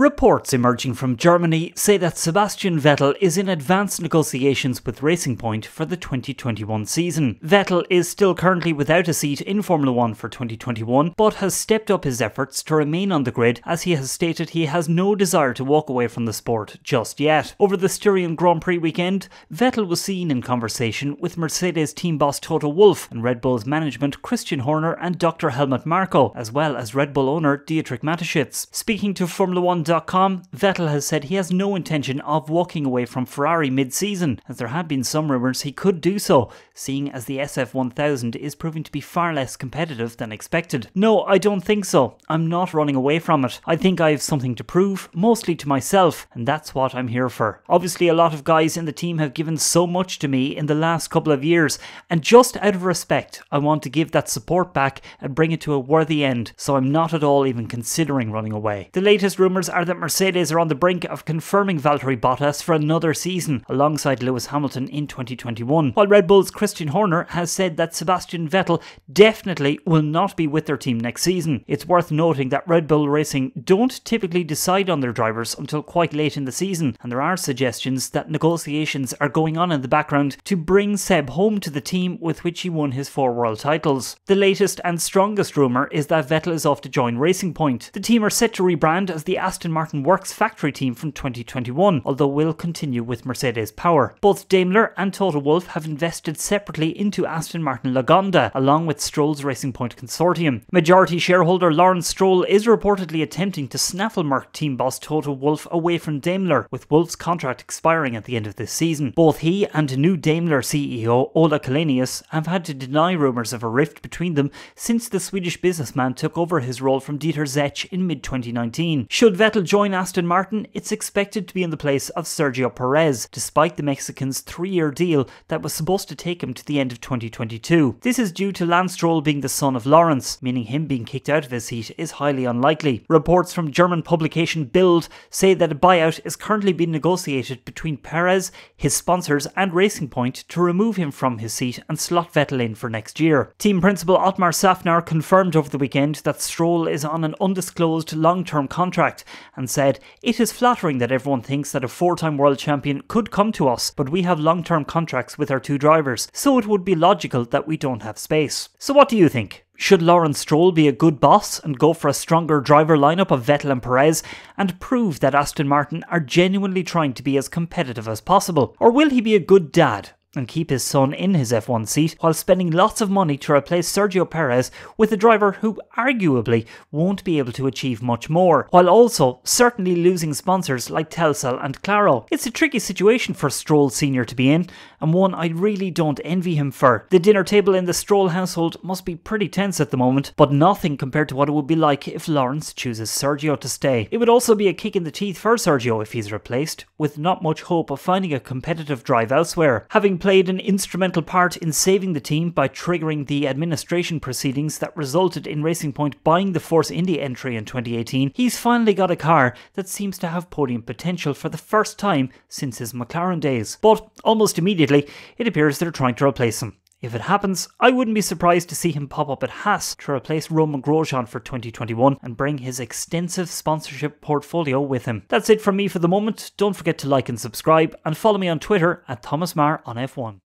Reports emerging from Germany say that Sebastian Vettel is in advanced negotiations with Racing Point for the 2021 season. Vettel is still currently without a seat in Formula 1 for 2021, but has stepped up his efforts to remain on the grid, as he has stated he has no desire to walk away from the sport just yet. Over the Styrian Grand Prix weekend, Vettel was seen in conversation with Mercedes team boss Toto Wolff and Red Bull's management Christian Horner and Dr. Helmut Marko, as well as Red Bull owner Dietrich Mateschitz. Speaking to Formula1.com, Vettel has said he has no intention of walking away from Ferrari mid-season, as there have been some rumours he could do so, seeing as the SF1000 is proving to be far less competitive than expected. No, I don't think so. I'm not running away from it. I think I have something to prove, mostly to myself, and that's what I'm here for. Obviously, a lot of guys in the team have given so much to me in the last couple of years, and just out of respect, I want to give that support back and bring it to a worthy end, so I'm not at all even considering running away. The latest rumours are that Mercedes are on the brink of confirming Valtteri Bottas for another season alongside Lewis Hamilton in 2021, while Red Bull's Christian Horner has said that Sebastian Vettel definitely will not be with their team next season. It's worth noting that Red Bull Racing don't typically decide on their drivers until quite late in the season, and there are suggestions that negotiations are going on in the background to bring Seb home to the team with which he won his 4 world titles. The latest and strongest rumour is that Vettel is off to join Racing Point. The team are set to rebrand as the Aston Martin Works factory team from 2021, although will continue with Mercedes power. Both Daimler and Toto Wolff have invested separately into Aston Martin Lagonda, along with Stroll's Racing Point consortium. Majority shareholder Lawrence Stroll is reportedly attempting to snaffle Merc team boss Toto Wolff away from Daimler, with Wolff's contract expiring at the end of this season. Both he and new Daimler CEO Ola Källenius have had to deny rumours of a rift between them since the Swedish businessman took over his role from Dieter Zech in mid-2019. Should Vettel join Aston Martin, it's expected to be in the place of Sergio Perez, despite the Mexican's 3-year deal that was supposed to take him to the end of 2022. This is due to Lance Stroll being the son of Lawrence, meaning him being kicked out of his seat is highly unlikely. Reports from German publication Bild say that a buyout is currently being negotiated between Perez, his sponsors and Racing Point to remove him from his seat and slot Vettel in for next year. Team principal Otmar Safnauer confirmed over the weekend that Stroll is on an undisclosed long-term contract and said, "It is flattering that everyone thinks that a 4-time world champion could come to us, but we have long-term contracts with our 2 drivers, so it would be logical that we don't have space." So what do you think? Should Lawrence Stroll be a good boss and go for a stronger driver lineup of Vettel and Perez and prove that Aston Martin are genuinely trying to be as competitive as possible? Or will he be a good dad and keep his son in his F1 seat while spending lots of money to replace Sergio Perez with a driver who arguably won't be able to achieve much more, while also certainly losing sponsors like Telcel and Claro? It's a tricky situation for Stroll Sr. to be in, and one I really don't envy him for. The dinner table in the Stroll household must be pretty tense at the moment, but nothing compared to what it would be like if Lawrence chooses Sergio to stay. It would also be a kick in the teeth for Sergio if he's replaced, with not much hope of finding a competitive drive elsewhere. Having played an instrumental part in saving the team by triggering the administration proceedings that resulted in Racing Point buying the Force India entry in 2018, he's finally got a car that seems to have podium potential for the first time since his McLaren days. But almost immediately, it appears they're trying to replace him. If it happens, I wouldn't be surprised to see him pop up at Haas to replace Roman Grosjean for 2021 and bring his extensive sponsorship portfolio with him. That's it from me for the moment. Don't forget to like and subscribe, and follow me on Twitter at Thomas Marr on F1.